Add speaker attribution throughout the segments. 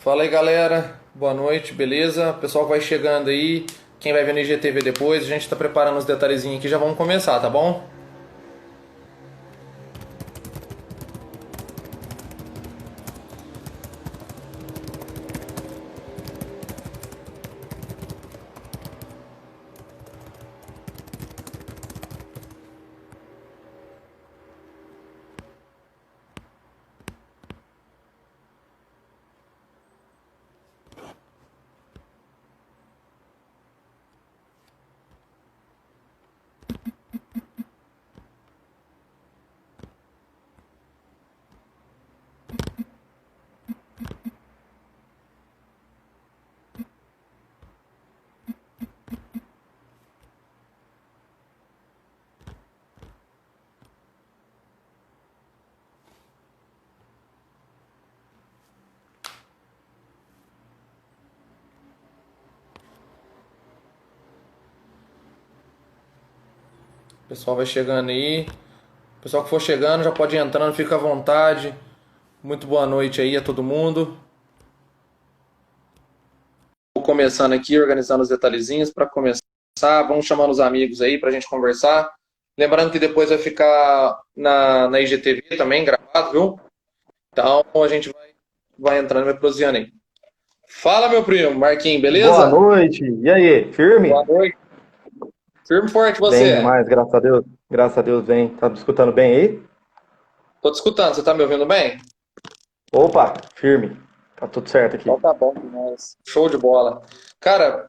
Speaker 1: Fala aí, galera. Boa noite, beleza? Pessoal que vai chegando aí, quem vai ver no IGTV depois, a gente tá preparando os detalhezinhos aqui, já vamos começar, tá bom? O pessoal vai chegando aí. O pessoal que for chegando já pode ir entrando, fica à vontade. Muito boa noite aí a todo mundo. Vou começando aqui, organizando os detalhezinhos para começar. Vamos chamando os amigos aí pra gente conversar. Lembrando que depois vai ficar na IGTV também gravado, viu? Então a gente vai entrando e vai prosseando aí. Fala, meu primo, Marquinhos,
Speaker 2: Boa
Speaker 1: beleza?
Speaker 2: noite. E aí,
Speaker 1: Boa
Speaker 2: firme?
Speaker 1: noite. Firme e forte
Speaker 2: Bem
Speaker 1: você.
Speaker 2: demais, graças a Deus. Graças a Deus, bem. Tá me escutando bem aí?
Speaker 1: Tô te escutando, você tá me ouvindo bem?
Speaker 2: Opa, firme. Tá tudo certo aqui.
Speaker 1: Então tá bom demais. Show de bola. Cara,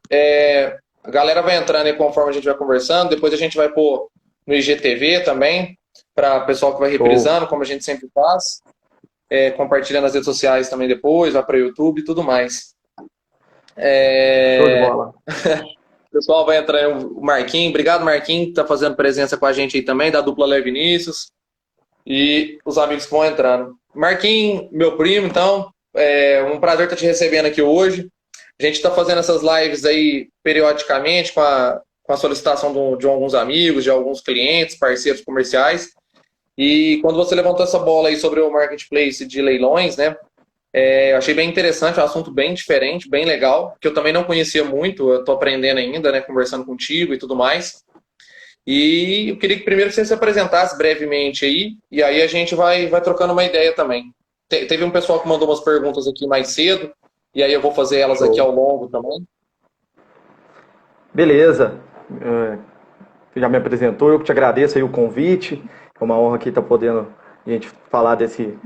Speaker 1: a galera vai entrando aí conforme a gente vai conversando, depois a gente vai pôr no IGTV também, para o pessoal que vai
Speaker 2: Show.
Speaker 1: reprisando, como a gente sempre faz, compartilhando nas redes sociais também depois, vai para o YouTube e tudo mais.
Speaker 2: Show de
Speaker 1: É,
Speaker 2: bola.
Speaker 1: O pessoal vai entrando, o Marquinhos, obrigado Marquinhos, que tá fazendo presença com a gente aí também, da dupla Lé Vinícius. E os amigos que vão entrando. Marquinhos, meu primo, então, é um prazer estar te recebendo aqui hoje. A gente está fazendo essas lives aí periodicamente com a solicitação de alguns amigos, de alguns clientes, parceiros comerciais. E quando você levantou essa bola aí sobre o marketplace de leilões, né? Eu achei bem interessante, é um assunto bem diferente, bem legal, que eu também não conhecia muito, eu estou aprendendo ainda, né? Conversando contigo e tudo mais. E eu queria que primeiro você se apresentasse brevemente aí, e aí a gente vai trocando uma ideia também. Teve um pessoal que mandou umas perguntas aqui mais cedo, e aí eu vou fazer elas aqui
Speaker 2: Show.
Speaker 1: ao longo também.
Speaker 2: Beleza. É, Você já me apresentou, eu que te agradeço aí o convite. É uma honra aqui estar podendo a gente falar desse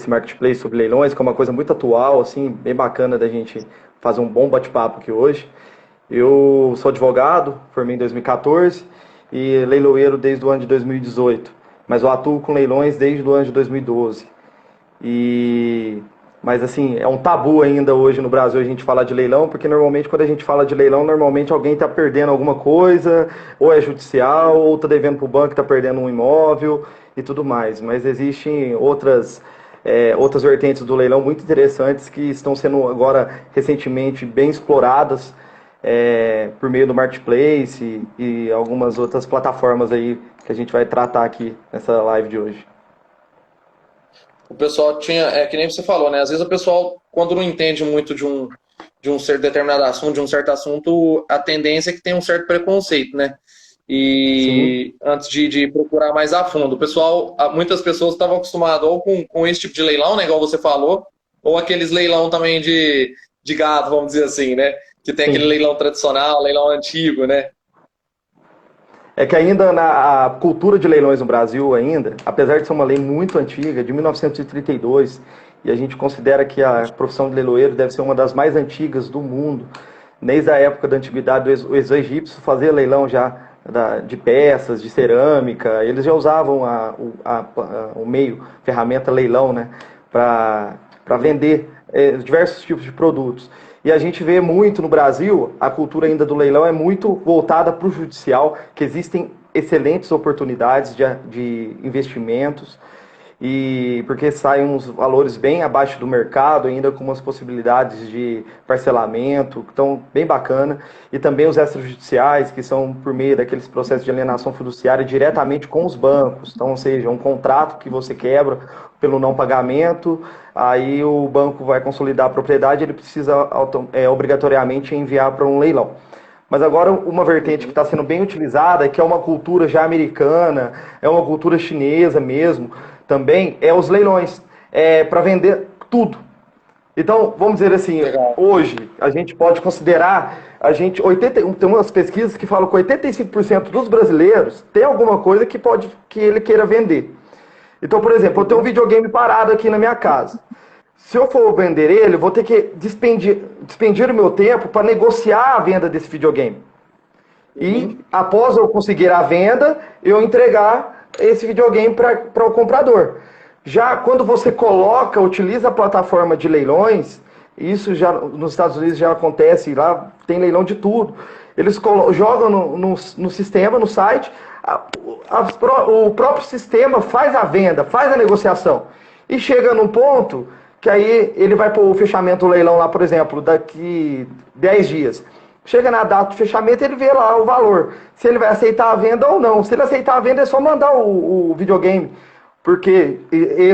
Speaker 2: marketplace sobre leilões, que é uma coisa muito atual, assim, bem bacana da gente fazer um bom bate-papo aqui hoje. Eu sou advogado, formei em 2014 e leiloeiro desde o ano de 2018, mas eu atuo com leilões desde o ano de 2012. E mas assim, é um tabu ainda hoje no Brasil a gente falar de leilão, porque normalmente quando a gente fala de leilão, normalmente alguém está perdendo alguma coisa, ou é judicial, ou está devendo para o banco, está perdendo um imóvel e tudo mais. Mas existem outras vertentes do leilão muito interessantes que estão sendo agora recentemente bem exploradas por meio do marketplace e algumas outras plataformas aí que a gente vai tratar aqui nessa live de hoje.
Speaker 1: O pessoal tinha, que nem você falou, né? Às vezes o pessoal, quando não entende muito de um certo determinado assunto, de um certo assunto, a tendência é que tem um certo preconceito, né?
Speaker 2: Sim,
Speaker 1: E antes de procurar mais a fundo, o pessoal, muitas pessoas estavam acostumadas ou com esse tipo de leilão, né? Igual você falou, ou aqueles leilão também de gado, vamos dizer assim, né? Que tem aquele
Speaker 2: sim.
Speaker 1: leilão tradicional, leilão antigo, né?
Speaker 2: É que ainda na a cultura de leilões no Brasil ainda, apesar de ser uma lei muito antiga, de 1932, e a gente considera que a profissão de leiloeiro deve ser uma das mais antigas do mundo, desde a época da antiguidade, os egípcios faziam leilão já de peças, de cerâmica, eles já usavam o meio, ferramenta leilão, né, para vender diversos tipos de produtos. E a gente vê muito no Brasil, a cultura ainda do leilão é muito voltada para o judicial, que existem excelentes oportunidades de investimentos. e porque saem uns valores bem abaixo do mercado, ainda com umas possibilidades de parcelamento, que estão bem bacana, e também os extrajudiciais, que são por meio daqueles processos de alienação fiduciária diretamente com os bancos. Então, ou seja, um contrato que você quebra pelo não pagamento, aí o banco vai consolidar a propriedade, ele precisa obrigatoriamente enviar para um leilão. Mas agora uma vertente que está sendo bem utilizada, que é uma cultura já americana, é uma cultura chinesa mesmo, também é os leilões, para vender tudo. Então, vamos dizer assim,
Speaker 1: Legal.
Speaker 2: hoje a gente pode considerar, tem umas pesquisas que falam que 85% dos brasileiros tem alguma coisa que ele queira vender. Então, por exemplo, eu tenho um videogame parado aqui na minha casa. Se eu for vender ele, eu vou ter que despendir o meu tempo para negociar a venda desse videogame. E após eu conseguir a venda, eu entregar esse videogame para o comprador. Já quando você utiliza a plataforma de leilões, isso já nos Estados Unidos já acontece, lá tem leilão de tudo. Eles jogam no sistema, no site, o próprio sistema faz a venda, faz a negociação. E chega num ponto que aí ele vai pôr o fechamento do leilão lá, por exemplo, daqui 10 dias. Chega na data do fechamento, ele vê lá o valor, se ele vai aceitar a venda ou não. Se ele aceitar a venda, é só mandar o videogame, porque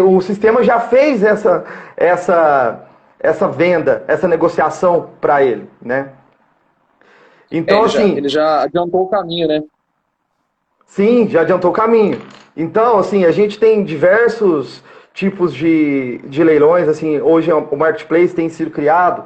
Speaker 2: o sistema já fez essa venda, essa negociação para ele, né? Então,
Speaker 1: Ele já adiantou o caminho, né?
Speaker 2: sim, já adiantou o caminho. Então, assim, a gente tem diversos tipos de leilões, assim, hoje o Marketplace tem sido criado,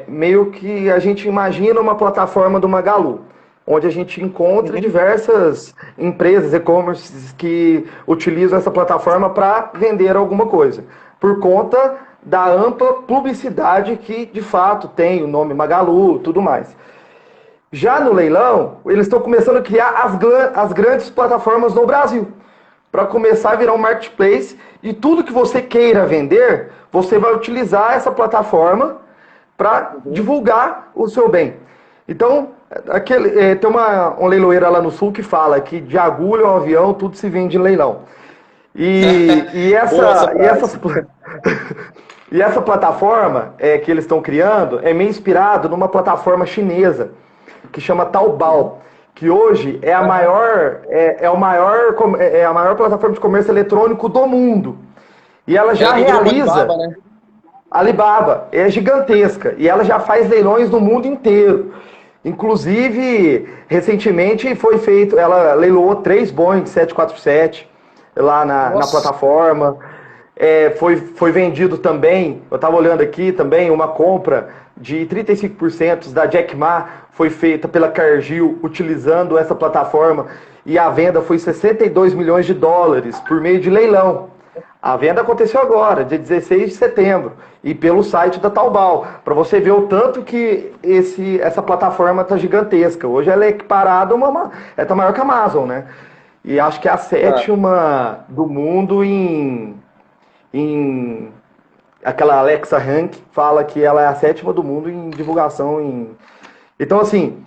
Speaker 2: meio que a gente imagina uma plataforma do Magalu, onde a gente encontra diversas empresas, e-commerce, que utilizam essa plataforma para vender alguma coisa, por conta da ampla publicidade que, de fato, tem o nome Magalu e tudo mais. Já no leilão, eles estão começando a criar as grandes plataformas no Brasil, para começar a virar um marketplace, e tudo que você queira vender, você vai utilizar essa plataforma para divulgar o seu bem. Então, tem um leiloeira lá no sul que fala que de agulha ao avião tudo se vende em leilão. E essa plataforma que eles estão criando é meio inspirado numa plataforma chinesa que chama Taobao, que hoje é a maior plataforma de comércio eletrônico do mundo. E ela já realiza...
Speaker 1: Alibaba, né?
Speaker 2: Alibaba é gigantesca e ela já faz leilões no mundo inteiro. Inclusive, recentemente ela leiloou 3 Boeing 747 lá na plataforma. Foi vendido também, eu estava olhando aqui também, uma compra de 35% da Jack Ma foi feita pela Cargill utilizando essa plataforma, e a venda foi $62 milhões por meio de leilão. A venda aconteceu agora, dia 16 de setembro, e pelo site da Taobao, para você ver o tanto que essa plataforma está gigantesca. Hoje ela é equiparada, ela está maior que a Amazon, né? E acho que é a 7ª do mundo aquela Alexa Rank fala que ela é a 7ª do mundo em divulgação. Então, assim,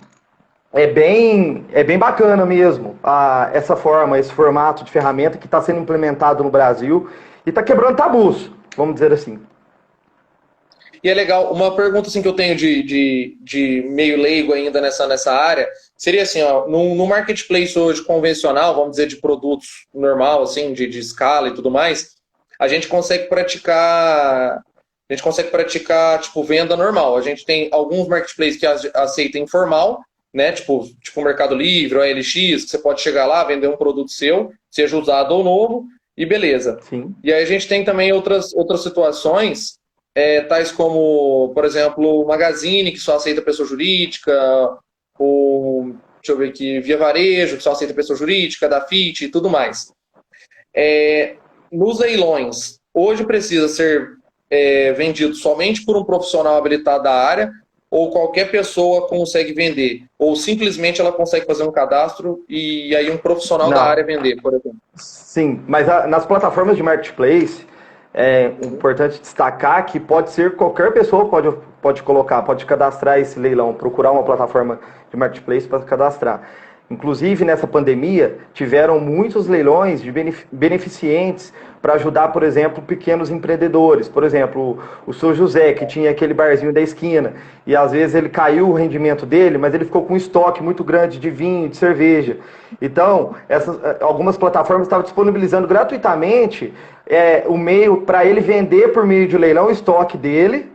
Speaker 2: é bem bacana mesmo esse formato de ferramenta que está sendo implementado no Brasil e está quebrando tabus, vamos dizer assim.
Speaker 1: E é legal, uma pergunta assim, que eu tenho de meio leigo ainda nessa área, seria assim, ó, no marketplace hoje convencional, vamos dizer, de produtos normal, assim, de escala e tudo mais, a gente consegue praticar tipo venda normal. A gente tem alguns marketplaces que aceitam informal, né? Tipo o Mercado Livre, o OLX, que você pode chegar lá, vender um produto seu, seja usado ou novo, e beleza.
Speaker 2: Sim.
Speaker 1: E aí a gente tem também outras situações, tais como, por exemplo, o Magazine, que só aceita pessoa jurídica, deixa eu ver aqui, Via Varejo, que só aceita pessoa jurídica, da Fit e tudo mais. Nos leilões, hoje precisa ser vendido somente por um profissional habilitado da área, ou qualquer pessoa consegue vender, ou simplesmente ela consegue fazer um cadastro e aí um profissional da área vender, por exemplo.
Speaker 2: Sim, mas nas plataformas de marketplace, é importante destacar que pode ser qualquer pessoa pode cadastrar esse leilão, procurar uma plataforma de marketplace para cadastrar. Inclusive, nessa pandemia, tiveram muitos leilões de beneficentes para ajudar, por exemplo, pequenos empreendedores. Por exemplo, o seu José, que tinha aquele barzinho da esquina, e às vezes ele caiu o rendimento dele, mas ele ficou com um estoque muito grande de vinho, de cerveja. Então, algumas plataformas estavam disponibilizando gratuitamente o meio para ele vender por meio de leilão o estoque dele,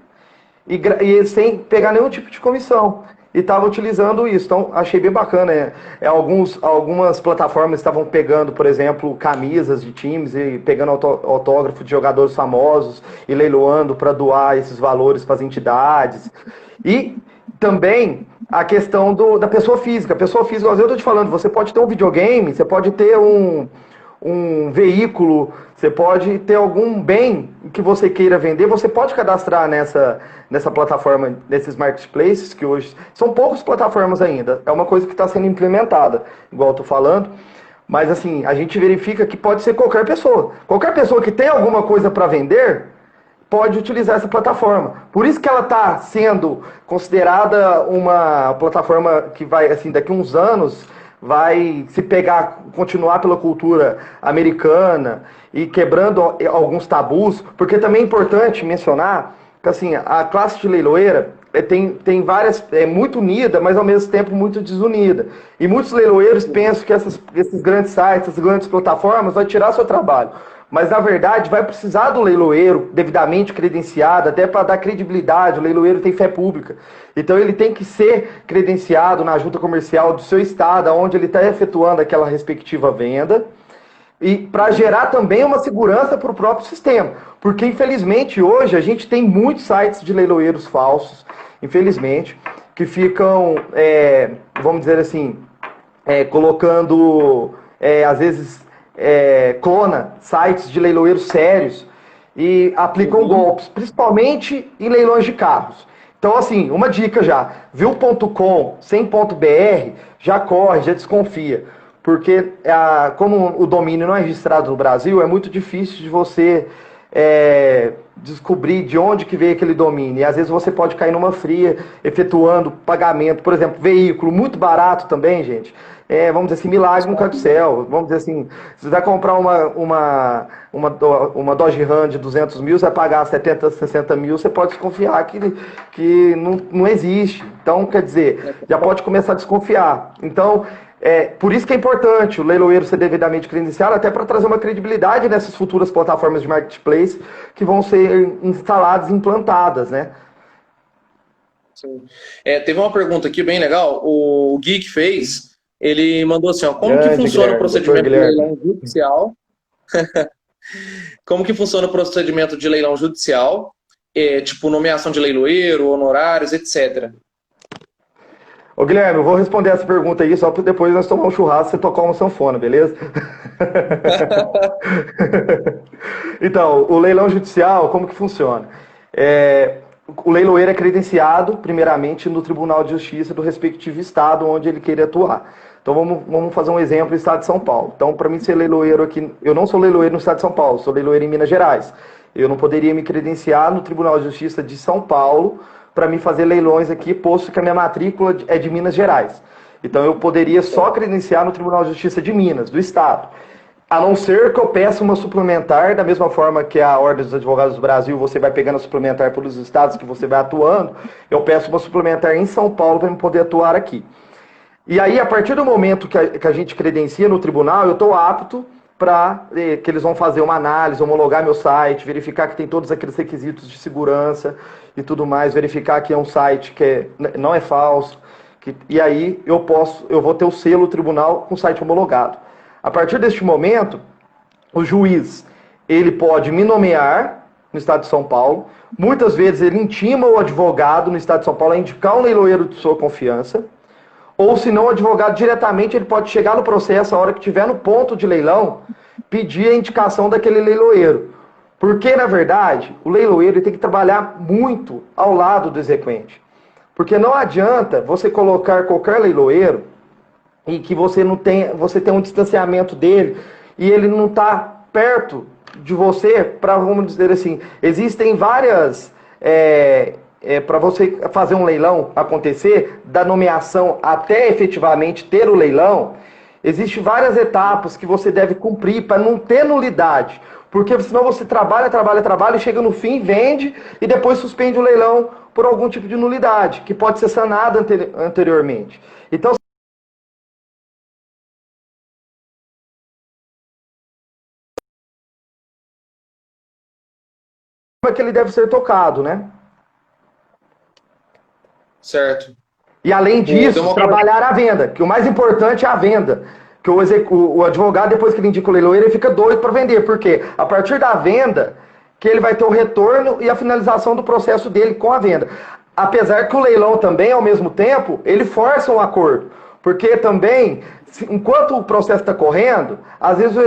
Speaker 2: e sem pegar nenhum tipo de comissão. E estava utilizando isso. Então, achei bem bacana. Algumas plataformas estavam pegando, por exemplo, camisas de times e pegando autógrafo de jogadores famosos e leiloando para doar esses valores para as entidades. E também a questão da pessoa física. A pessoa física, eu estou te falando, você pode ter um videogame, você pode ter um veículo, você pode ter algum bem que você queira vender, você pode cadastrar nessa plataforma, nesses marketplaces, que hoje são poucas plataformas ainda, é uma coisa que está sendo implementada, igual eu estou falando, mas assim, a gente verifica que pode ser qualquer pessoa que tem alguma coisa para vender, pode utilizar essa plataforma. Por isso que ela está sendo considerada uma plataforma que vai, assim, daqui a uns anos, vai se pegar, continuar pela cultura americana e quebrando alguns tabus, porque também é importante mencionar que assim, a classe de leiloeira tem várias, é muito unida, mas ao mesmo tempo muito desunida. E muitos leiloeiros pensam que esses grandes sites, essas grandes plataformas vão tirar seu trabalho. Mas, na verdade, vai precisar do leiloeiro devidamente credenciado, até para dar credibilidade. O leiloeiro tem fé pública. Então, ele tem que ser credenciado na junta comercial do seu estado, onde ele está efetuando aquela respectiva venda, e para gerar também uma segurança para o próprio sistema. Porque, infelizmente, hoje a gente tem muitos sites de leiloeiros falsos, infelizmente, que ficam, vamos dizer assim, colocando, às vezes, clona sites de leiloeiros sérios e aplicam golpes, principalmente em leilões de carros. Então, assim, uma dica já, viu.com sem .br, já corre, já desconfia, porque como o domínio não é registrado no Brasil, é muito difícil de você descobrir de onde que veio aquele domínio, e às vezes você pode cair numa fria, efetuando pagamento, por exemplo, veículo, muito barato também, gente, vamos dizer assim, milagre no carrossel, vamos dizer assim, se você vai comprar uma Dodge Ram de 200 mil, você vai pagar 70, 60 mil, você pode desconfiar que não existe, então, quer dizer, já pode começar a desconfiar, então, por isso que é importante o leiloeiro ser devidamente credenciado, até para trazer uma credibilidade nessas futuras plataformas de marketplace que vão ser instaladas e implantadas, né?
Speaker 1: Sim. Teve uma pergunta aqui bem legal, o Gui que fez, ele mandou assim, ó, como que funciona o procedimento de leilão judicial? Como que funciona o procedimento de leilão judicial? Tipo, nomeação de leiloeiro, honorários, etc.
Speaker 2: Ô Guilherme, eu vou responder essa pergunta aí só para depois nós tomar um churrasco e você tocar uma sanfona, beleza? Então, o leilão judicial, como que funciona? O leiloeiro é credenciado, primeiramente, no Tribunal de Justiça do respectivo estado onde ele queira atuar. Então, vamos fazer um exemplo do estado de São Paulo. Então, para mim ser leiloeiro aqui, eu não sou leiloeiro no estado de São Paulo, sou leiloeiro em Minas Gerais. Eu não poderia me credenciar no Tribunal de Justiça de São Paulo para mim fazer leilões aqui, posto que a minha matrícula é de Minas Gerais. Então, eu poderia só credenciar no Tribunal de Justiça de Minas, do estado. A não ser que eu peça uma suplementar, da mesma forma que a Ordem dos Advogados do Brasil, você vai pegando a suplementar pelos estados que você vai atuando, eu peço uma suplementar em São Paulo para eu poder atuar aqui. E aí, a partir do momento que a gente credencia no tribunal, eu estou apto para que eles vão fazer uma análise, homologar meu site, verificar que tem todos aqueles requisitos de segurança e tudo mais, verificar que é um site que não é falso, e aí eu vou ter o selo tribunal com o site homologado. A partir deste momento, o juiz, ele pode me nomear no estado de São Paulo, muitas vezes ele intima o advogado no estado de São Paulo a indicar um leiloeiro de sua confiança, ou se não, o advogado diretamente ele pode chegar no processo, a hora que estiver no ponto de leilão, pedir a indicação daquele leiloeiro. Porque, na verdade, o leiloeiro tem que trabalhar muito ao lado do exequente. Porque não adianta você colocar qualquer leiloeiro e que você tem um distanciamento dele e ele não está perto de você para, vamos dizer assim, existem várias para você fazer um leilão acontecer, da nomeação até efetivamente ter o leilão, existem várias etapas que você deve cumprir para não ter nulidade. Porque senão você trabalha, trabalha, trabalha e chega no fim, vende e depois suspende o leilão por algum tipo de nulidade, que pode ser sanada anteriormente. Então, como é que ele deve ser tocado, né?
Speaker 1: Certo.
Speaker 2: E além disso, trabalhar a venda, que o mais importante é a venda. Que o advogado, depois que ele indica o leiloeiro, ele fica doido para vender. Porque a partir da venda, que ele vai ter o retorno e a finalização do processo dele com a venda. Apesar que o leilão também, ao mesmo tempo, ele força um acordo. Porque também, enquanto o processo está correndo, às vezes o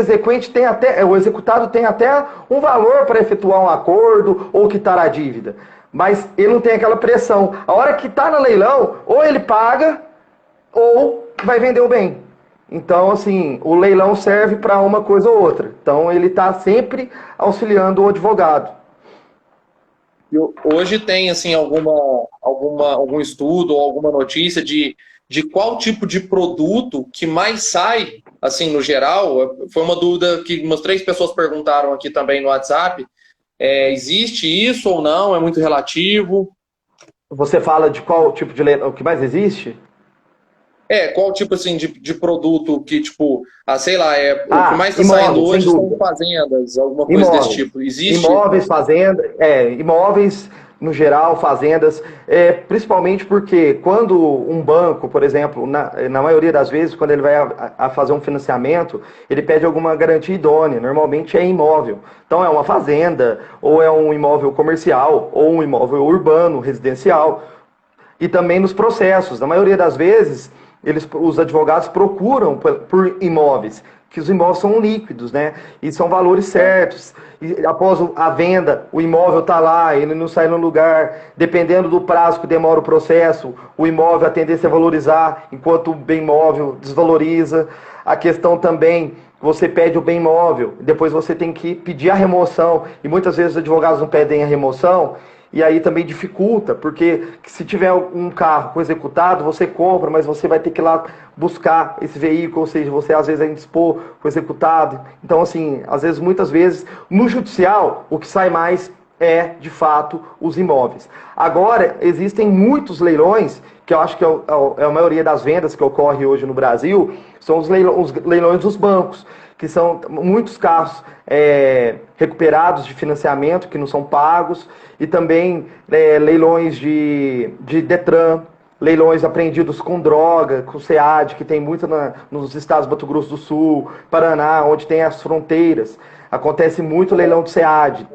Speaker 2: executado tem até um valor para efetuar um acordo ou quitar a dívida. Mas ele não tem aquela pressão. A hora que está no leilão, ou ele paga, ou vai vender o bem. Então, assim, o leilão serve para uma coisa ou outra. Então, ele está sempre auxiliando o advogado.
Speaker 1: Hoje tem, assim, algum estudo ou alguma notícia de qual tipo de produto que mais sai, assim, no geral? Foi uma dúvida que umas 3 pessoas perguntaram aqui também no WhatsApp. Existe isso ou não? É muito relativo?
Speaker 2: Você fala de qual tipo de leilão, o que mais existe?
Speaker 1: Qual tipo assim de produto que, tipo, sei lá, o que mais está
Speaker 2: imóveis,
Speaker 1: saindo hoje
Speaker 2: sem
Speaker 1: são
Speaker 2: dúvida.
Speaker 1: fazendas, alguma coisa desse tipo. Existe?
Speaker 2: Imóveis, fazendas, imóveis no geral, fazendas, principalmente porque quando um banco, por exemplo, na maioria das vezes, quando ele vai a fazer um financiamento, ele pede alguma garantia idônea, normalmente é imóvel. Então é uma fazenda, ou é um imóvel comercial, ou um imóvel urbano, residencial. E também nos processos, na maioria das vezes, os advogados procuram por imóveis, que os imóveis são líquidos, né? E são valores certos. E após a venda, o imóvel está lá, ele não sai no lugar. Dependendo do prazo que demora o processo, o imóvel a tendência a valorizar, enquanto o bem imóvel desvaloriza. A questão também, você pede o bem imóvel, depois você tem que pedir a remoção, e muitas vezes os advogados não pedem a remoção, e aí também dificulta, porque se tiver um carro com executado, você compra, mas você vai ter que ir lá buscar esse veículo, ou seja, você às vezes vai indispor com executado. Então, assim, às vezes, muitas vezes, no judicial, o que sai mais é, de fato, os imóveis. Agora, existem muitos leilões, que eu acho que é a maioria das vendas que ocorre hoje no Brasil, são os leilões dos bancos, que são muitos carros recuperados de financiamento que não são pagos, e também leilões de Detran, leilões apreendidos com droga, com SEAD, que tem muito nos estados do Mato Grosso do Sul, Paraná, onde tem as fronteiras. Acontece muito leilão de SEAD,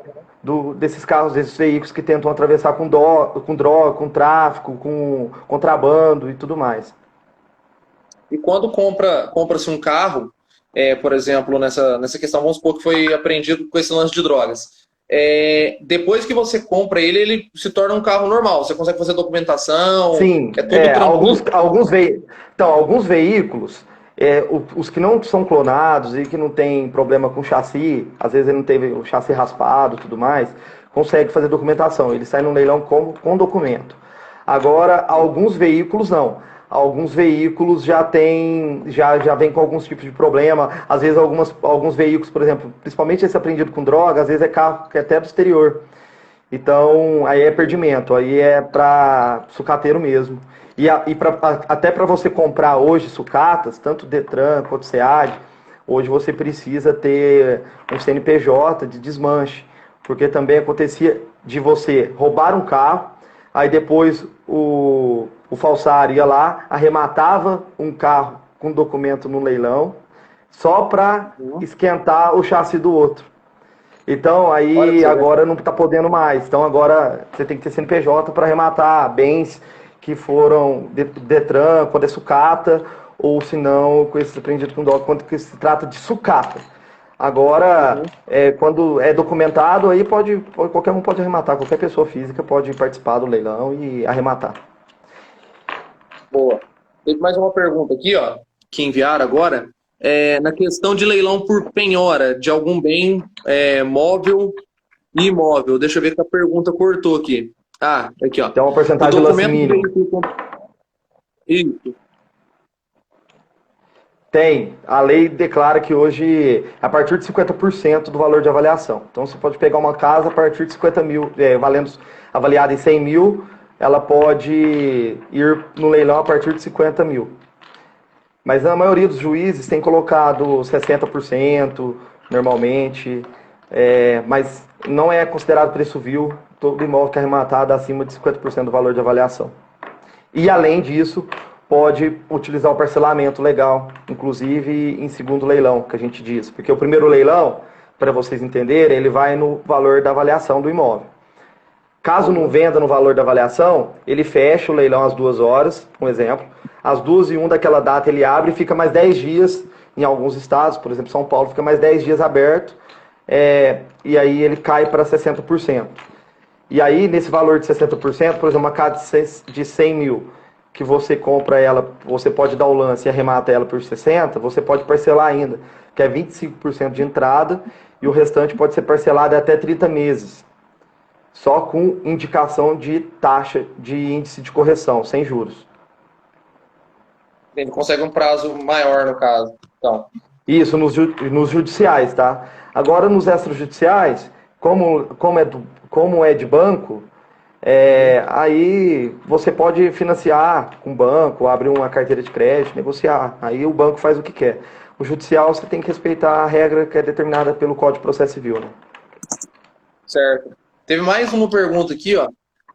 Speaker 2: desses carros, desses veículos que tentam atravessar com droga, com tráfico, com contrabando e tudo mais.
Speaker 1: E quando compra-se um carro, por exemplo, nessa questão, vamos supor que foi apreendido com esse lance de drogas. Depois que você compra ele se torna um carro normal. Você consegue fazer documentação?
Speaker 2: Sim,
Speaker 1: é tudo tranquilo.
Speaker 2: Alguns veículos, os que não são clonados e que não tem problema com chassi, às vezes ele não teve o chassi raspado e tudo mais, consegue fazer documentação. Ele sai no leilão com documento. Agora, alguns veículos não. Alguns veículos já vem com alguns tipos de problema. Às vezes alguns veículos, por exemplo, principalmente esse apreendido com droga, às vezes é carro que é até do exterior. Então, aí é perdimento, aí é para sucateiro mesmo. Até para você comprar hoje sucatas, tanto Detran quanto SEAD, hoje você precisa ter um CNPJ de desmanche, porque também acontecia de você roubar um carro, aí depois o falsário ia lá, arrematava um carro com documento no leilão, só para esquentar o chassi do outro. Então, aí agora não está podendo mais. Então, agora você tem que ter CNPJ para arrematar bens que foram Detran, quando é sucata, ou se não, com esse apreendido com droga, quando se trata de sucata. Agora, quando é documentado, aí qualquer um pode arrematar, qualquer pessoa física pode participar do leilão e arrematar.
Speaker 1: Boa. Teve mais uma pergunta aqui, ó, que enviaram agora. Na questão de leilão por penhora de algum bem móvel e imóvel. Deixa eu ver que a pergunta cortou aqui. Ah, aqui, ó.
Speaker 2: Tem uma
Speaker 1: O
Speaker 2: porcentagem de lance
Speaker 1: documento do
Speaker 2: mínimo.
Speaker 1: veículo. Isso.
Speaker 2: Tem. A lei declara que hoje, a partir de 50% do valor de avaliação. Então, você pode pegar uma casa a partir de 50 mil, avaliada em 100 mil, ela pode ir no leilão a partir de 50 mil. Mas a maioria dos juízes tem colocado 60%, normalmente, mas não é considerado preço vil todo imóvel que é arrematado acima de 50% do valor de avaliação. E, além disso, pode utilizar o parcelamento legal, inclusive em segundo leilão, que a gente diz. Porque o primeiro leilão, para vocês entenderem, ele vai no valor da avaliação do imóvel. Caso não venda no valor da avaliação, ele fecha o leilão às 2 horas, um exemplo. Às 2h01 daquela data ele abre e fica mais 10 dias, em alguns estados, por exemplo, São Paulo, fica mais 10 dias aberto, e aí ele cai para 60%. E aí, nesse valor de 60%, por exemplo, uma casa de 100 mil, que você compra ela, você pode dar o lance e arremata ela por 60, você pode parcelar ainda, que é 25% de entrada, e o restante pode ser parcelado até 30 meses, só com indicação de taxa de índice de correção, sem juros.
Speaker 1: Ele consegue um prazo maior, no caso. Então,
Speaker 2: Isso nos judiciais, tá? Agora, nos extrajudiciais, como é de banco, aí você pode financiar com o banco, abrir uma carteira de crédito, negociar. Aí o banco faz o que quer. O judicial, você tem que respeitar a regra que é determinada pelo Código de Processo Civil, né?
Speaker 1: certo. Teve mais uma pergunta aqui, ó.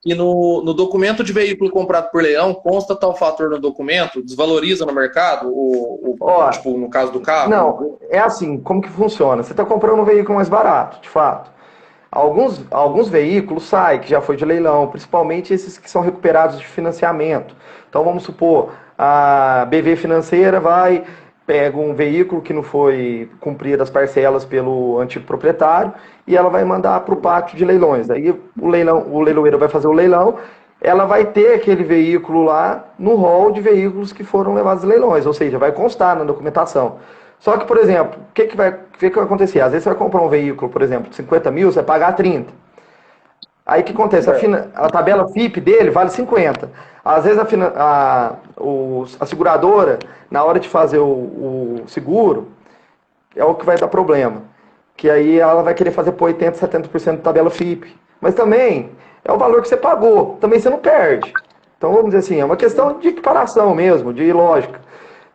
Speaker 1: Que no documento de veículo comprado por leilão consta tal fator no documento, desvaloriza no mercado,
Speaker 2: Ó,
Speaker 1: tipo, no caso do carro?
Speaker 2: não, é assim, como que funciona? Você está comprando um veículo mais barato, de fato. Alguns veículos saem, que já foi de leilão, principalmente esses que são recuperados de financiamento. Então vamos supor, a BV Financeira pega um veículo que não foi cumprida as parcelas pelo antigo proprietário e ela vai mandar para o pátio de leilões. Aí o leiloeiro vai fazer o leilão, ela vai ter aquele veículo lá no rol de veículos que foram levados a leilões, ou seja, vai constar na documentação. Só que, por exemplo, o que vai acontecer? Às vezes você vai comprar um veículo, por exemplo, de 50 mil, você vai pagar 30. Aí o que acontece? A tabela FIP dele vale 50. Às vezes a seguradora, na hora de fazer o seguro, é o que vai dar problema. Que aí ela vai querer fazer por 80, 70% de tabela FIP. Mas também é o valor que você pagou. Também você não perde. Então, vamos dizer assim, é uma questão de equiparação mesmo, de lógica.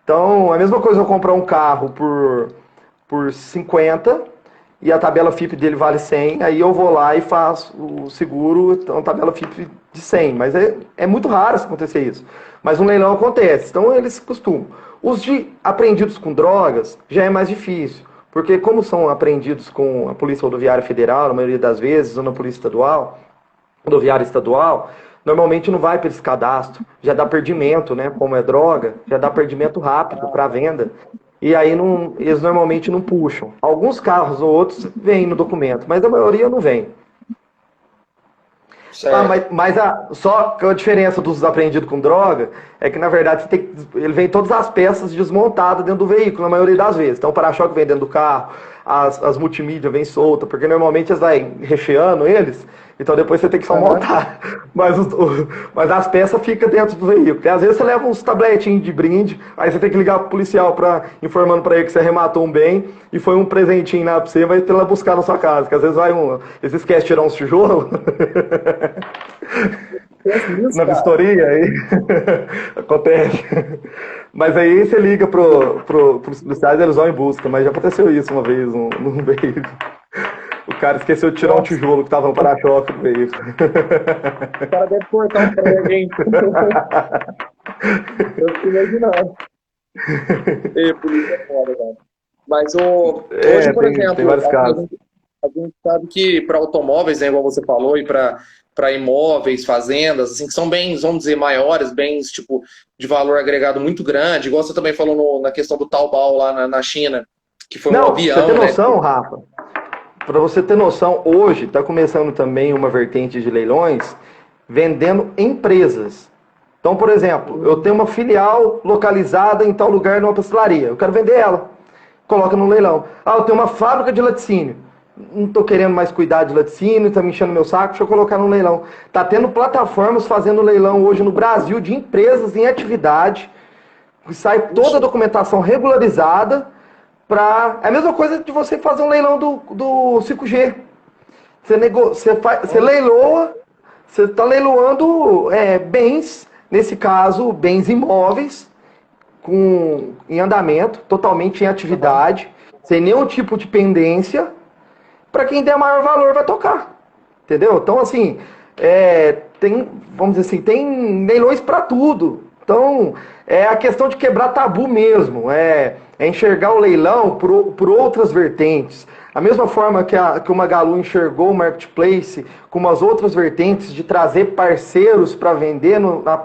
Speaker 2: Então, a mesma coisa eu comprar um carro por 50 e a tabela FIP dele vale 100, aí eu vou lá e faço o seguro, então tabela FIP de 100. Mas é muito raro isso acontecer isso. Mas no leilão acontece, então eles costumam. Os de apreendidos com drogas já é mais difícil, porque como são apreendidos com a Polícia Rodoviária Federal, na maioria das vezes, ou na Polícia Estadual, rodoviária estadual, normalmente não vai para esse cadastro, já dá perdimento, né? Como é droga, já dá perdimento rápido para venda. E aí eles normalmente não puxam. Alguns carros ou outros vêm no documento, mas a maioria não vem.
Speaker 1: Certo.
Speaker 2: Só que a diferença dos apreendidos com droga é que, na verdade, ele vem todas as peças desmontadas dentro do veículo, na maioria das vezes. Então, o para-choque vem dentro do carro, as multimídias vêm soltas, porque normalmente eles vai recheando eles, então depois você tem que só montar. Mas as peças ficam dentro do veículo. E às vezes você leva uns tabletinhos de brinde, aí você tem que ligar pro policial informando para ele que você arrematou um bem e foi um presentinho lá pra você, vai ter lá buscar na sua casa, que às vezes eles esquecem de tirar uns tijolos. Na vistoria, aí acontece. Mas aí você liga pros policiais, eles vão em busca. Mas já aconteceu isso uma vez num veículo. O cara esqueceu de tirar um tijolo que tava no para-choque do veículo.
Speaker 1: O cara deve cortar um prego, hein? Eu fico imaginando. Polícia é foda, cara. Mas hoje, por exemplo,
Speaker 2: tem vários casos.
Speaker 1: A gente sabe que para automóveis, né, igual você falou, e para imóveis, fazendas, assim, que são bens, vamos dizer, maiores, bens tipo de valor agregado muito grande, igual você também falou na questão do Taobao lá na China, que foi um avião,
Speaker 2: você tem
Speaker 1: né?
Speaker 2: noção, Rafa? Para você ter noção, hoje está começando também uma vertente de leilões vendendo empresas. Então, por exemplo, eu tenho uma filial localizada em tal lugar numa pastelaria. Eu quero vender ela. Coloca no leilão. Ah, eu tenho uma fábrica de laticínio. não tô querendo mais cuidar de laticínio, tá me enchendo meu saco, deixa eu colocar no leilão. Tá tendo plataformas fazendo leilão hoje no Brasil de empresas em atividade, que sai toda a
Speaker 1: Puxa,
Speaker 2: documentação regularizada para... É a mesma coisa de você fazer um leilão do 5G. Você leiloa, você está leiloando bens, nesse caso, bens imóveis, em andamento, totalmente em
Speaker 1: aham.
Speaker 2: atividade, sem nenhum tipo de pendência, para quem der maior valor vai tocar. Entendeu? Então, assim, tem, vamos dizer assim, tem leilões para tudo. Então, é a questão de quebrar tabu mesmo, é enxergar o leilão por outras vertentes. A mesma forma que o Magalu enxergou o Marketplace com umas outras vertentes de trazer parceiros para vender,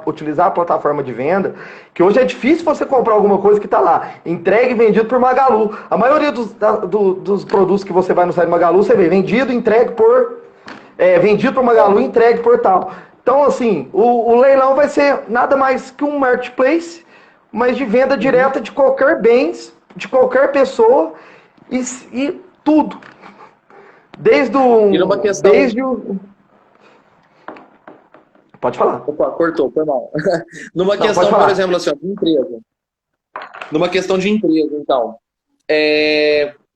Speaker 2: utilizar a plataforma de venda, que hoje é difícil você comprar alguma coisa que está lá, entregue e vendido por Magalu. A maioria dos produtos que você vai no site Magalu, você vê vendido, entregue vendido por Magalu e entregue por tal. Então, assim, o leilão vai ser nada mais que um marketplace, mas de venda
Speaker 1: Uhum.
Speaker 2: direta de qualquer bens, de qualquer pessoa e tudo.
Speaker 1: E numa questão.
Speaker 2: Desde o. Pode falar.
Speaker 1: Opa, cortou, foi mal. Numa
Speaker 2: Não, pode
Speaker 1: questão, por
Speaker 2: falar.
Speaker 1: exemplo, assim, ó, de empresa. Numa questão de empresa, então.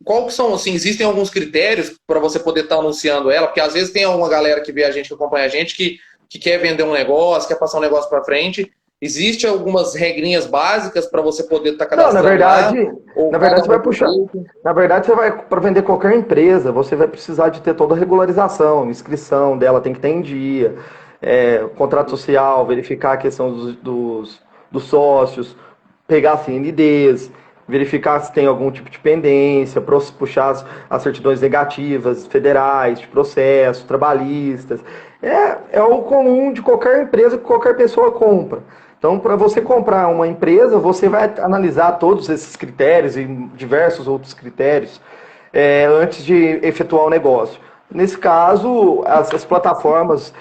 Speaker 1: Qual que são, assim, existem alguns critérios para você poder estar anunciando ela? Porque às vezes tem alguma galera que vê a gente, que acompanha a gente, que quer vender um negócio, quer passar um negócio para frente. Existe algumas regrinhas básicas para você poder estar
Speaker 2: Não,
Speaker 1: cadastrando lá? Ou
Speaker 2: na
Speaker 1: cada
Speaker 2: verdade
Speaker 1: um
Speaker 2: você vai
Speaker 1: vai ter um
Speaker 2: puxar.
Speaker 1: jeito?
Speaker 2: Na verdade, você vai para vender qualquer empresa, você vai precisar de ter toda a regularização, inscrição dela tem que ter em dia, contrato social, verificar a questão dos sócios, pegar a CNDs, verificar se tem algum tipo de pendência, puxar as certidões negativas federais, de processo, trabalhistas. É o comum de qualquer empresa que qualquer pessoa compra. Então, para você comprar uma empresa, você vai analisar todos esses critérios e diversos outros critérios antes de efetuar o negócio. Nesse caso, as plataformas,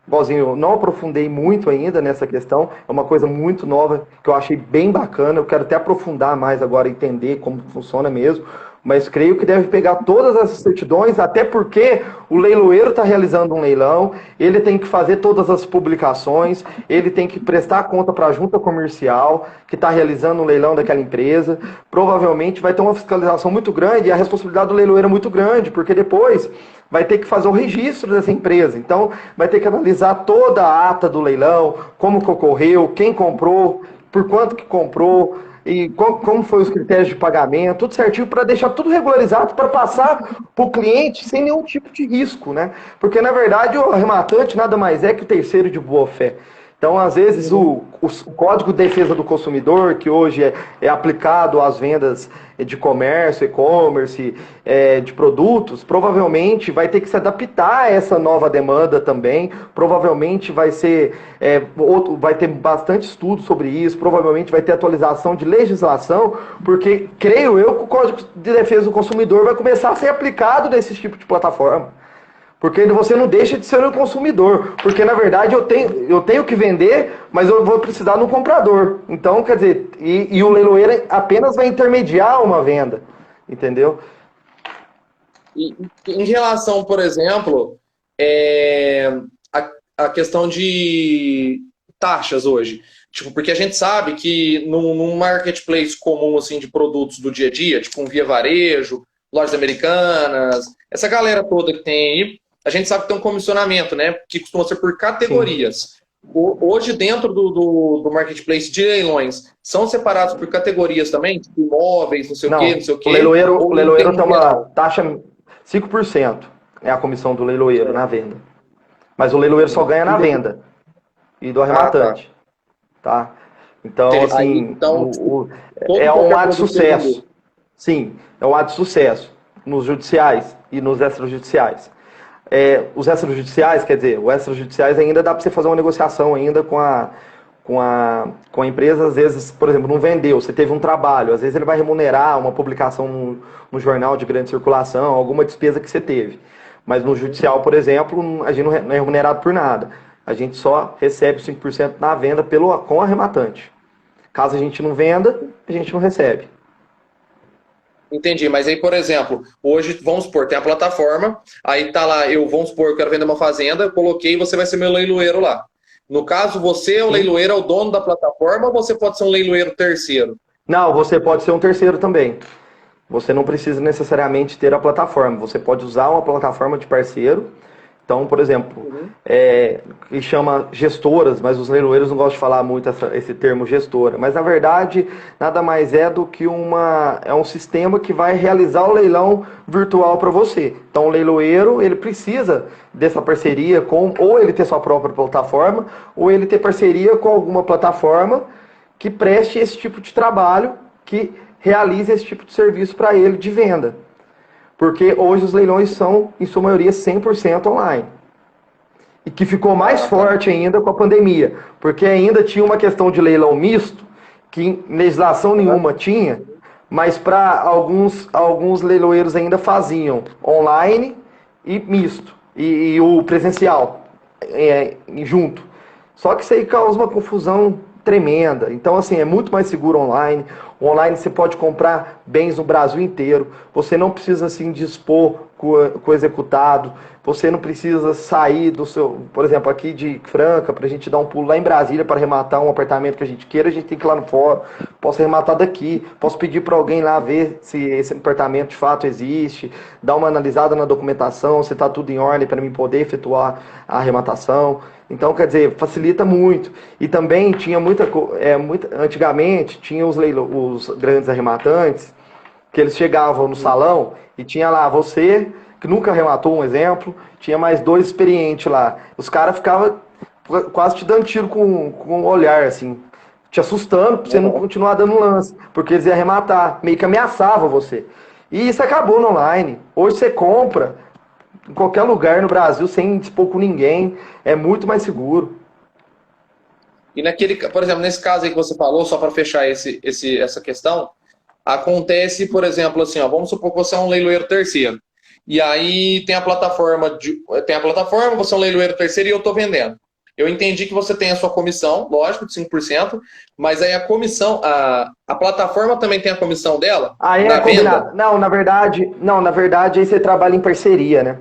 Speaker 2: igualzinho, eu não aprofundei muito ainda nessa questão, é uma coisa muito nova que eu achei bem bacana, eu quero até aprofundar mais agora, entender como funciona mesmo, mas creio que deve pegar todas essas certidões, até porque o leiloeiro está realizando um leilão, ele tem que fazer todas as publicações, ele tem que prestar conta para a junta comercial que está realizando um leilão daquela empresa. Provavelmente vai ter uma fiscalização muito grande e a responsabilidade do leiloeiro é muito grande, porque depois vai ter que fazer o registro dessa empresa. Então, vai ter que analisar toda a ata do leilão, como que ocorreu, quem comprou, por quanto que comprou, e como foi os critérios de pagamento, tudo certinho para deixar tudo regularizado para passar para o cliente sem nenhum tipo de risco, né? Porque na verdade o arrematante nada mais é que o terceiro de boa fé. Então, às vezes,
Speaker 1: Uhum.
Speaker 2: o Código de Defesa do Consumidor, que hoje é aplicado às vendas de comércio, e-commerce, de produtos, provavelmente vai ter que se adaptar a essa nova demanda também. Provavelmente vai ter bastante estudo sobre isso, provavelmente vai ter atualização de legislação, porque creio eu que o Código de Defesa do Consumidor vai começar a ser aplicado nesse tipo de plataforma. Porque você não deixa de ser um consumidor. Porque, na verdade, eu tenho que vender, mas eu vou precisar de um comprador. Então, quer dizer, e o leiloeiro apenas vai intermediar uma venda. Entendeu?
Speaker 1: E em relação, por exemplo, a, a questão de taxas hoje. Tipo, porque a gente sabe que num marketplace comum assim de produtos do dia a dia, tipo um Via Varejo, lojas americanas, essa galera toda que tem aí, a gente sabe que tem um comissionamento, né? Que costuma ser por
Speaker 2: Sim.
Speaker 1: categorias. Hoje, dentro do marketplace de leilões, são separados por categorias também, tipo imóveis, não sei o quê, não
Speaker 2: Não.
Speaker 1: sei o
Speaker 2: O
Speaker 1: quê,
Speaker 2: leiloeiro, o
Speaker 1: ou
Speaker 2: leiloeiro
Speaker 1: tem
Speaker 2: tem
Speaker 1: em
Speaker 2: uma
Speaker 1: geral?
Speaker 2: taxa 5%. É a comissão do leiloeiro na
Speaker 1: Certo.
Speaker 2: venda. Mas o leiloeiro só ganha
Speaker 1: E
Speaker 2: na
Speaker 1: depois...
Speaker 2: venda. E do
Speaker 1: Ah, tá.
Speaker 2: arrematante. Tá? Então,
Speaker 1: Entendi. Aí,
Speaker 2: assim,
Speaker 1: então, tipo, todo e
Speaker 2: é um
Speaker 1: qualquer
Speaker 2: ato de
Speaker 1: produto que ele vender.
Speaker 2: sucesso. Sim, é um ato de sucesso nos judiciais e nos extrajudiciais. Os extrajudiciais, quer dizer, os extrajudiciais ainda dá para você fazer uma negociação ainda com a empresa, às vezes, por exemplo, não vendeu, você teve um trabalho, às vezes ele vai remunerar uma publicação no jornal de grande circulação, alguma despesa que você teve. Mas no judicial, por exemplo, a gente não é remunerado por nada. A gente só recebe 5% na venda com o arrematante. Caso a gente não venda, a gente não recebe.
Speaker 1: Entendi, mas aí, por exemplo, hoje, vamos supor, tem a plataforma, aí tá lá, vamos supor, eu quero vender uma fazenda, eu coloquei, você vai ser meu leiloeiro lá. No caso, você é o
Speaker 2: Sim.
Speaker 1: leiloeiro, é o dono da plataforma, ou você pode ser um leiloeiro terceiro?
Speaker 2: Não, você pode ser um terceiro também. Você não precisa necessariamente ter a plataforma. Você pode usar uma plataforma de parceiro. Então, por exemplo,
Speaker 1: Uhum.
Speaker 2: que chama gestoras, mas os leiloeiros não gostam de falar muito esse termo gestora. Mas na verdade, nada mais é do que um sistema que vai realizar o leilão virtual para você. Então, o leiloeiro ele precisa dessa parceria com, ou ele ter sua própria plataforma, ou ele ter parceria com alguma plataforma que preste esse tipo de trabalho, que realize esse tipo de serviço para ele de venda. Porque hoje os leilões são, em sua maioria, 100% online. E que ficou mais
Speaker 1: Ah, tá.
Speaker 2: forte ainda com a pandemia, porque ainda tinha uma questão de leilão misto, que legislação nenhuma tinha, mas para alguns leiloeiros ainda faziam online e misto, e o presencial junto. Só que isso aí causa uma confusão tremenda. Então, assim, é muito mais seguro online. Online você pode comprar bens no Brasil inteiro. Você não precisa assim dispor com o executado. Você não precisa sair do seu, por exemplo, aqui de Franca, para a gente dar um pulo lá em Brasília para arrematar um apartamento que a gente queira, a gente tem que ir lá no fórum. Posso arrematar daqui, posso pedir para alguém lá ver se esse apartamento de fato existe, dar uma analisada na documentação, se está tudo em ordem para mim poder efetuar a arrematação. Então, quer dizer, facilita muito. E também tinha antigamente tinha os grandes arrematantes que eles chegavam no salão e tinha lá você, que nunca arrematou, um exemplo, tinha mais dois experientes lá. Os caras ficavam quase te dando tiro com o olhar, assim, te assustando pra você não
Speaker 1: Uhum.
Speaker 2: continuar dando lance, porque eles iam arrematar, meio que ameaçava você. E isso acabou no online. Hoje você compra em qualquer lugar no Brasil sem dispor com ninguém, é muito mais seguro.
Speaker 1: E naquele, por exemplo, nesse caso aí que você falou, só para fechar essa questão, acontece, por exemplo, assim, ó, vamos supor que você é um leiloeiro terceiro. E aí tem a plataforma, você é um leiloeiro terceiro e eu estou vendendo. Eu entendi que você tem a sua comissão, lógico, de 5%, mas aí a comissão, a plataforma também tem a comissão dela
Speaker 2: Aí é
Speaker 1: na venda?
Speaker 2: combinar. Não, na verdade, aí você trabalha em parceria, né?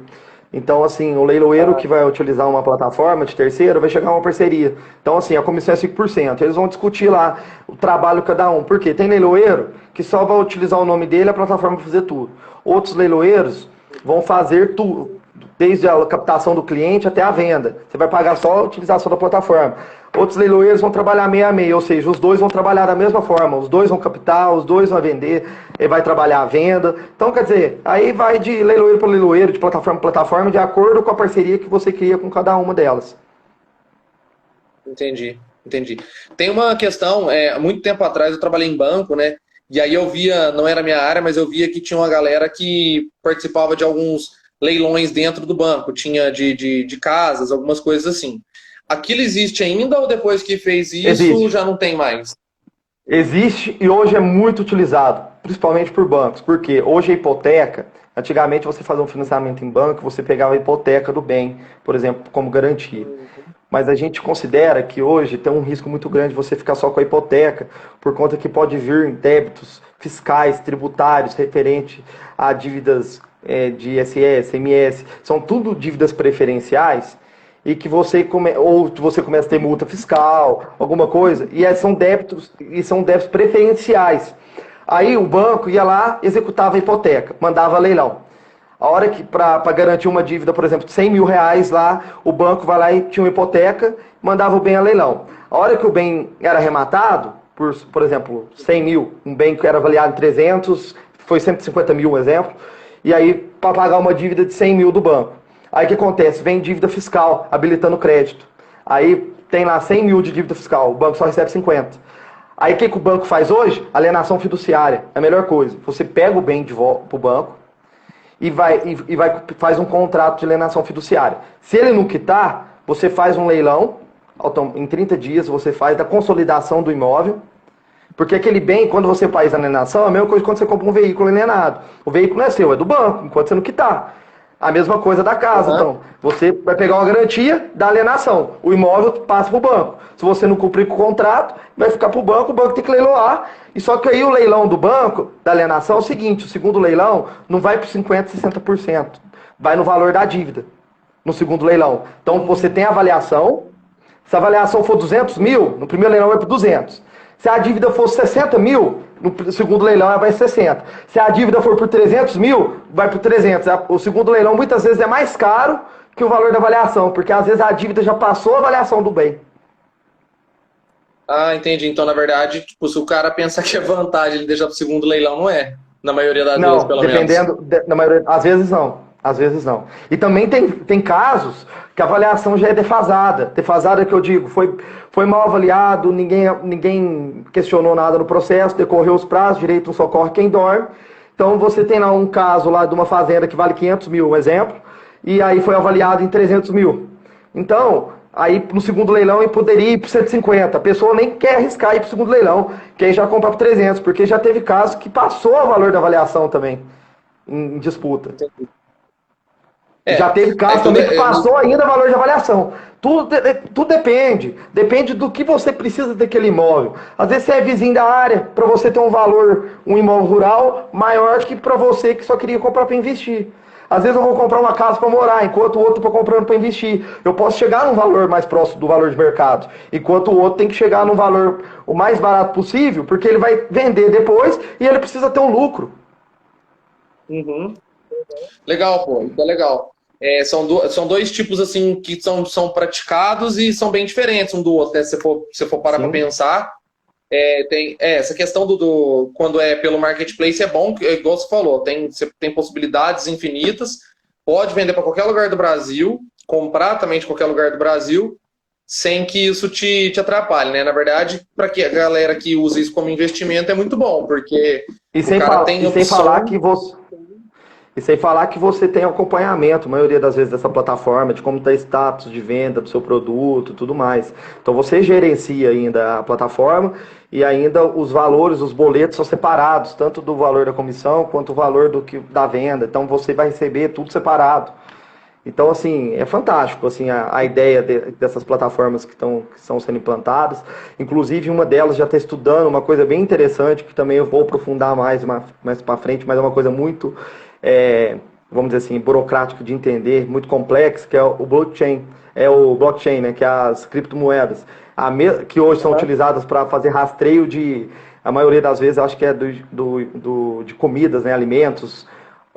Speaker 2: Então, assim, o leiloeiro
Speaker 1: Ah,
Speaker 2: que vai utilizar uma plataforma de terceiro vai chegar a uma parceria. Então, assim, a comissão é 5%. Eles vão discutir lá o trabalho cada um. Por quê? Tem leiloeiro que só vai utilizar o nome dele e a plataforma para fazer tudo. Outros leiloeiros vão fazer tudo, desde a captação do cliente até a venda. Você vai pagar só a utilização da plataforma. Outros leiloeiros vão trabalhar meio a meio, ou seja, os dois vão trabalhar da mesma forma, os dois vão captar, os dois vão vender, ele vai trabalhar a venda. Então, quer dizer, aí vai de leiloeiro para leiloeiro, de plataforma para plataforma, de acordo com a parceria que você cria com cada uma delas.
Speaker 1: entendi, entendi. Tem uma questão, muito tempo atrás eu trabalhei em banco, né? E aí eu via, não era minha área, mas eu via que tinha uma galera que participava de alguns leilões dentro do banco, tinha de casas, algumas coisas assim. Aquilo existe ainda ou depois que fez isso
Speaker 2: Existe.
Speaker 1: já não tem mais?
Speaker 2: Existe e hoje é muito utilizado, principalmente por bancos, porque hoje a hipoteca, antigamente você fazia um financiamento em banco, você pegava a hipoteca do bem, por exemplo, como garantia. Mas a gente considera que hoje tem um risco muito grande você ficar só com a hipoteca, por conta que pode vir débitos fiscais, tributários, referente a dívidas de ISS, MS, são tudo dívidas preferenciais, e que ou você começa a ter multa fiscal, alguma coisa, e são débitos preferenciais. Aí o banco ia lá, executava a hipoteca, mandava leilão. A hora que, para garantir uma dívida, por exemplo, de 100 mil reais lá, o banco vai lá e tinha uma hipoteca, mandava o bem a leilão. A hora que o bem era arrematado, por exemplo, 100 mil, um bem que era avaliado em 300, foi 150 mil, um exemplo, e aí para pagar uma dívida de 100 mil do banco. Aí o que acontece? Vem dívida fiscal, habilitando crédito. Aí tem lá 100 mil de dívida fiscal, o banco só recebe 50. Aí o que o banco faz hoje? Alienação fiduciária. É a melhor coisa. Você pega o bem de volta para o banco, faz um contrato de alienação fiduciária. Se ele não quitar, você faz um leilão, em 30 dias você faz da consolidação do imóvel, porque aquele bem, quando você faz a alienação, é a mesma coisa que quando você compra um veículo alienado. O veículo não é seu, é do banco, enquanto você não quitar. A mesma coisa da casa, então. Você vai pegar uma garantia da alienação. O imóvel passa para o banco. Se você não cumprir com o contrato, vai ficar para o banco tem que leiloar. E só que aí o leilão do banco, da alienação, é o seguinte, o segundo leilão não vai para 50%, 60%. Vai no valor da dívida, no segundo leilão. Então você tem a avaliação. Se a avaliação for 200 mil, no primeiro leilão vai para 200. Se a dívida for 60 mil, no segundo leilão ela vai 60. Se a dívida for por 300 mil, vai por 300. O segundo leilão muitas vezes é mais caro que o valor da avaliação, porque às vezes a dívida já passou a avaliação do bem.
Speaker 1: Ah, entendi. Então, na verdade, tipo, se o cara pensa que é vantagem ele deixar para o segundo leilão, não é. Na maioria das vezes, pelo menos.
Speaker 2: Dependendo, na maioria, às vezes não. Às vezes não. E também tem casos que a avaliação já é defasada. Defasada que eu digo, foi mal avaliado, ninguém questionou nada no processo, decorreu os prazos, direito não socorre quem dorme. Então você tem lá um caso lá de uma fazenda que vale 500 mil, um exemplo, e aí foi avaliado em 300 mil. Então, aí no segundo leilão ele poderia ir para 150. A pessoa nem quer arriscar ir para o segundo leilão, que aí já compra para 300, porque já teve caso que passou o valor da avaliação também em disputa.
Speaker 1: Entendi.
Speaker 2: Já teve caso também que passou ainda o valor de avaliação. Tudo depende. Depende do que você precisa daquele imóvel. Às vezes você é vizinho da área, para você ter um valor, um imóvel rural, maior que para você que só queria comprar para investir. Às vezes eu vou comprar uma casa para morar, enquanto o outro está comprando para investir. Eu posso chegar num valor mais próximo do valor de mercado, enquanto o outro tem que chegar num valor o mais barato possível, porque ele vai vender depois e ele precisa ter um lucro.
Speaker 1: Uhum. Legal, pô, isso é legal. São dois tipos assim que são praticados e são bem diferentes um do outro, né? Se você for parar para pensar, tem essa questão quando é pelo marketplace é bom, igual você falou, você tem possibilidades infinitas, pode vender para qualquer lugar do Brasil, comprar também de qualquer lugar do Brasil, sem que isso te atrapalhe, né? Na verdade, para que a galera que usa isso como investimento é muito bom, porque
Speaker 2: sem falar que você tem acompanhamento, a maioria das vezes, dessa plataforma, de como está o status de venda do seu produto, tudo mais. Então você gerencia ainda a plataforma e ainda os valores, os boletos são separados, tanto do valor da comissão quanto o valor da venda. Então você vai receber tudo separado. Então, assim, é fantástico assim, a ideia dessas plataformas que estão sendo implantadas. Inclusive, uma delas já está estudando uma coisa bem interessante, que também eu vou aprofundar mais para frente, mas é uma coisa muito, vamos dizer assim, burocrática de entender, muito complexa, que é o blockchain. É o blockchain, né, que é as criptomoedas, que hoje são utilizadas para fazer rastreio a maioria das vezes, acho que é de comidas, né, alimentos,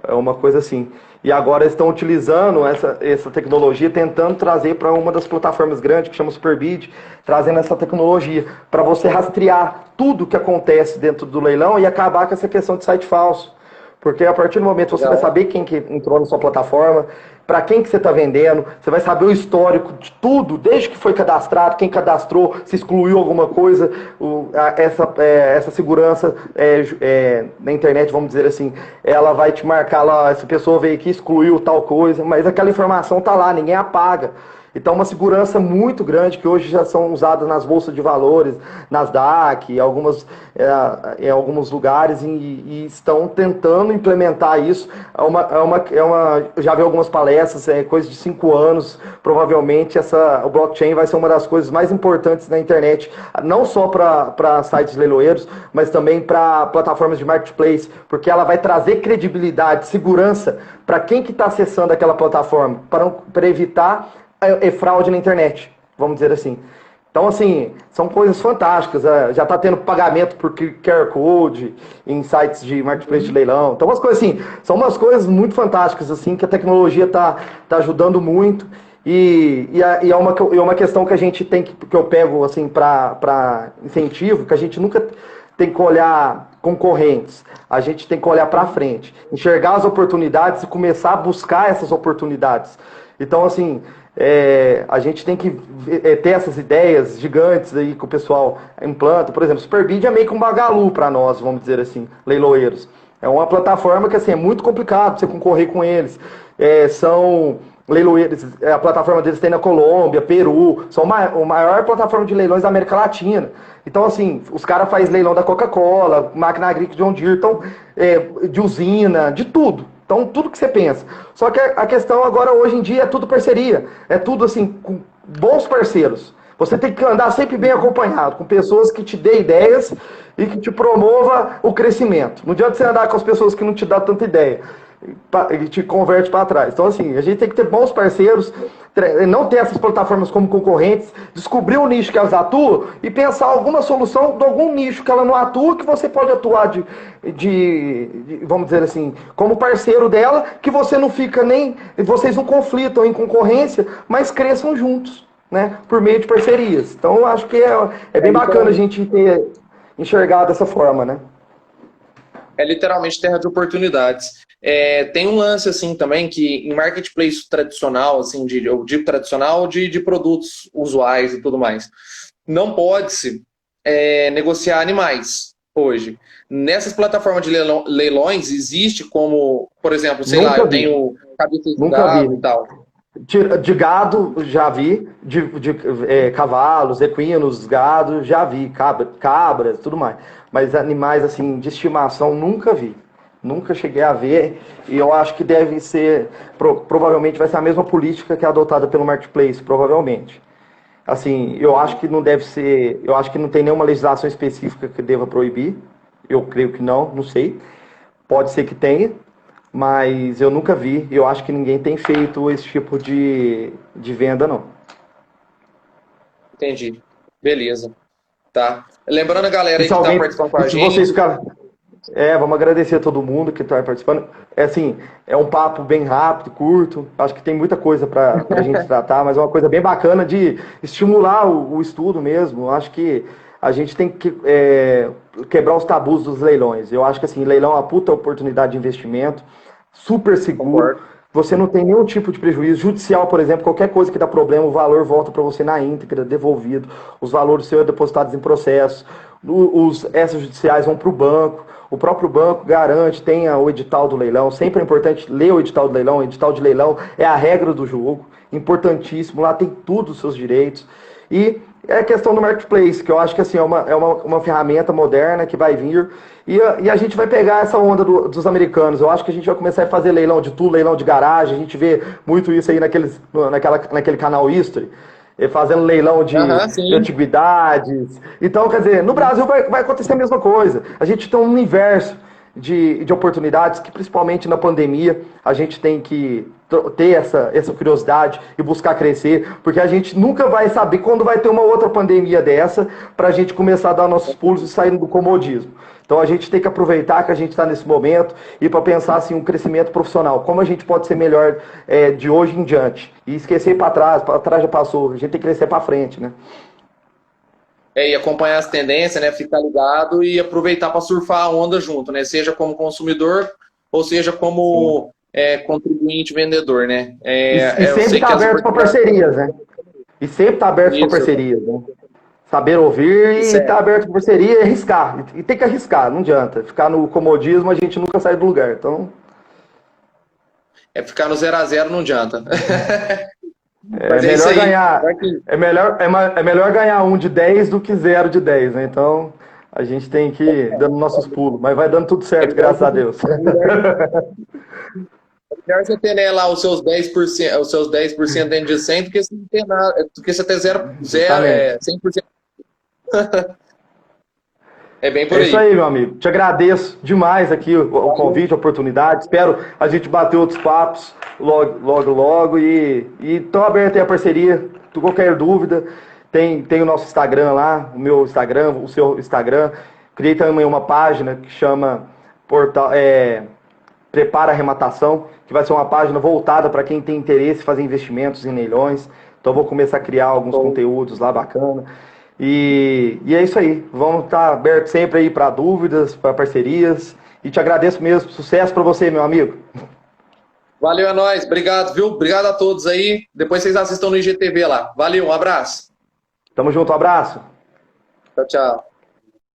Speaker 2: é uma coisa assim. E agora estão utilizando essa tecnologia, tentando trazer para uma das plataformas grandes, que chama Superbid, trazendo essa tecnologia para você rastrear tudo que acontece dentro do leilão e acabar com essa questão de site falso. Porque a partir do momento você vai saber quem que entrou na sua plataforma, para quem que você está vendendo, você vai saber o histórico de tudo, desde que foi cadastrado, quem cadastrou, se excluiu alguma coisa, essa segurança na internet, vamos dizer assim, ela vai te marcar lá, essa pessoa veio aqui, excluiu tal coisa, mas aquela informação está lá, ninguém apaga. Então, uma segurança muito grande que hoje já são usadas nas bolsas de valores, Nasdaq, em alguns lugares, e estão tentando implementar isso. Já vi algumas palestras, coisa de 5 anos, provavelmente o blockchain vai ser uma das coisas mais importantes na internet, não só para sites leiloeiros, mas também para plataformas de marketplace, porque ela vai trazer credibilidade, segurança para quem que está acessando aquela plataforma, para evitar fraude na internet, vamos dizer assim. Então, assim, são coisas fantásticas. Já está tendo pagamento por QR Code em sites de marketplace de leilão. Então, umas coisas assim, são umas coisas muito fantásticas, assim, que a tecnologia está ajudando muito. E é uma questão que a gente tem que eu pego, assim, para incentivo, que a gente nunca tem que olhar concorrentes. A gente tem que olhar para frente, enxergar as oportunidades e começar a buscar essas oportunidades. Então, assim, a gente tem que ter essas ideias gigantes aí que o pessoal implanta. Por exemplo, Superbid é meio que um bagalu para nós, vamos dizer assim, leiloeiros. É uma plataforma que assim, é muito complicado você concorrer com eles. São leiloeiros, a plataforma deles tem na Colômbia, Peru, são a maior plataforma de leilões da América Latina. Então, assim, os caras fazem leilão da Coca-Cola, máquina agrícola de John Deere, então, de usina, de tudo. Então, tudo que você pensa. Só que a questão agora, hoje em dia, é tudo parceria. É tudo, assim, com bons parceiros. Você tem que andar sempre bem acompanhado, com pessoas que te dê ideias e que te promova o crescimento. Não adianta você andar com as pessoas que não te dão tanta ideia e te converte para trás. Então, assim, a gente tem que ter bons parceiros, não ter essas plataformas como concorrentes, descobrir o nicho que elas atuam e pensar alguma solução de algum nicho que ela não atua, que você pode atuar vamos dizer assim, como parceiro dela, que você não fica nem, vocês não conflitam em concorrência, mas cresçam juntos, né, por meio de parcerias. Então, eu acho que é bem bacana a gente ter enxergado dessa forma, né?
Speaker 1: É literalmente terra de oportunidades. Tem um lance assim também que em marketplace tradicional, assim, eu digo tradicional de produtos usuais e tudo mais, não pode-se negociar animais hoje. Nessas plataformas de leilões existe como, por exemplo, sei lá, eu tenho cabeças de gado e tal.
Speaker 2: De gado, já vi. De cavalos, equinos, gado, já vi. Cabras, tudo mais. Mas animais, assim, de estimação, nunca vi. Nunca cheguei a ver. E eu acho que deve ser... Provavelmente vai ser a mesma política que é adotada pelo Marketplace, provavelmente. Assim, eu acho que não deve ser... Eu acho que não tem nenhuma legislação específica que deva proibir. Eu creio que não sei. Pode ser que tenha. Mas eu nunca vi, eu acho que ninguém tem feito esse tipo de venda, não.
Speaker 1: Entendi. Beleza. Tá. Lembrando a galera aí que tá participando com a gente.
Speaker 2: Vocês ficaram... vamos agradecer a todo mundo que está participando. Assim, é um papo bem rápido, curto. Acho que tem muita coisa para a gente tratar, mas é uma coisa bem bacana de estimular o estudo mesmo. Acho que a gente tem que quebrar os tabus dos leilões. Eu acho que assim, leilão é uma puta oportunidade de investimento, super seguro.
Speaker 1: Concordo.
Speaker 2: Você não tem nenhum tipo de prejuízo. Judicial, por exemplo, qualquer coisa que dá problema, o valor volta para você na íntegra, devolvido. Os valores são depositados em processo. Os extrajudiciais vão para o banco. O próprio banco garante, tenha o edital do leilão. Sempre é importante ler o edital do leilão. O edital de leilão é a regra do jogo. Importantíssimo. Lá tem tudo os seus direitos. E é a questão do marketplace, que eu acho que assim, é uma ferramenta moderna que vai vir. E a gente vai pegar essa onda dos americanos. Eu acho que a gente vai começar a fazer leilão de tudo, leilão de garagem. A gente vê muito isso aí naquele canal History, fazendo leilão de antiguidades. Então, quer dizer, no Brasil vai acontecer a mesma coisa. A gente tem um universo de oportunidades que, principalmente na pandemia, a gente tem que ter essa curiosidade e buscar crescer, porque a gente nunca vai saber quando vai ter uma outra pandemia dessa para a gente começar a dar nossos pulos e sair do comodismo. Então a gente tem que aproveitar que a gente está nesse momento e para pensar assim, um crescimento profissional, como a gente pode ser melhor de hoje em diante. E esquecer para trás já passou, a gente tem que crescer para frente, né?
Speaker 1: E acompanhar as tendências, né? Ficar ligado e aproveitar para surfar a onda junto, né? Seja como consumidor ou seja como contribuinte vendedor, né?
Speaker 2: E sempre está aberto para parcerias, né? E sempre está aberto para parcerias, né? Saber ouvir e estar aberto para parceria e arriscar. E tem que arriscar, não adianta. Ficar no comodismo, a gente nunca sai do lugar. Então...
Speaker 1: ficar no 0 a 0 não adianta.
Speaker 2: É melhor ganhar 1 de 10 do que 0 de 10, né? Então a gente tem que ir dando nossos pulos, mas vai dando tudo certo, graças a Deus.
Speaker 1: É melhor você ter, né, lá os seus 10% dentro de 100 do que você não ter nada, do que você ter 100%. É bem por aí.
Speaker 2: É isso aí, meu amigo. Te agradeço demais aqui o convite, a oportunidade. Espero a gente bater outros papos logo. E estou aberto aí a parceria. Qualquer dúvida, tem o nosso Instagram lá, o meu Instagram, o seu Instagram. Criei também uma página que chama Prepara Arrematação, que vai ser uma página voltada para quem tem interesse em fazer investimentos em leilões. Então vou começar a criar alguns conteúdos lá bacana. E é isso aí. Vamos estar abertos sempre aí para dúvidas, para parcerias. E te agradeço mesmo. Sucesso para você, meu amigo.
Speaker 1: Valeu, é nóis. Obrigado, viu? Obrigado a todos aí. Depois vocês assistam no IGTV lá. Valeu, um abraço.
Speaker 2: Tamo junto, um abraço.
Speaker 1: Tchau, tchau.